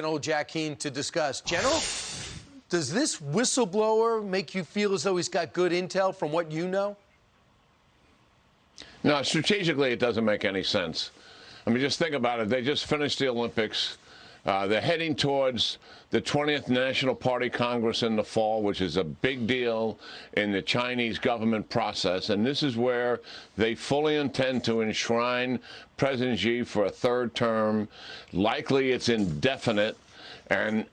General Jack Keane to discuss. General, does this whistleblower make you feel as though he's got good intel from what you know? No, strategically, it doesn't make any sense. I mean, just think about it. They just finished the Olympics. They're heading towards the 20th National Party Congress in the fall, which is a big deal in the Chinese government process. And this is where they fully intend to enshrine President Xi for a third term. Likely it's indefinite. And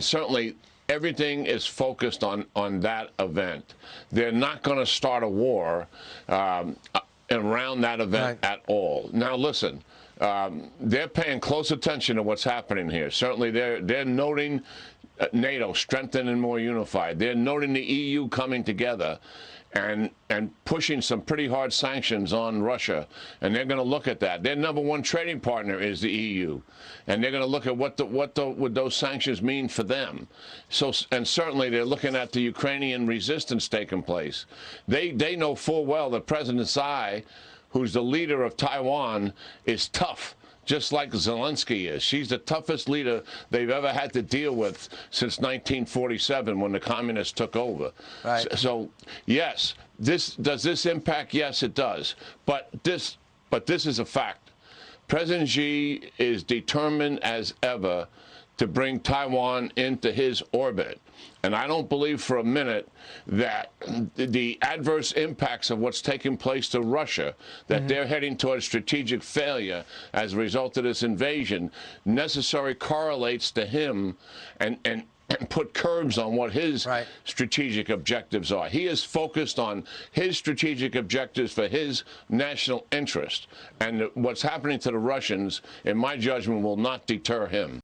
certainly everything is focused on that event. They're not going to start a war around that event at all. Now, listen. They're paying close attention to what's happening here. Certainly, they're noting NATO strengthened and more unified. They're noting the EU coming together and pushing some pretty hard sanctions on Russia. And they're going to look at that. Their number one trading partner is the EU, and they're going to look at what would those sanctions mean for them. So, and certainly they're looking at the Ukrainian resistance taking place. They know full well that President Tsai, who's the leader of Taiwan, is tough, just like Zelensky is. She's the toughest leader they've ever had to deal with since 1947 when the communists took over. Right. So, yes, does this impact? Yes, it does. But this is a fact. President Xi is determined as ever to bring Taiwan into his orbit. And I don't believe for a minute that the adverse impacts of what's taking place to Russia, that they're heading towards strategic failure as a result of this invasion, necessarily correlates to him and put curbs on what his strategic objectives are. He is focused on his strategic objectives for his national interest. And what's happening to the Russians, in my judgment, will not deter him.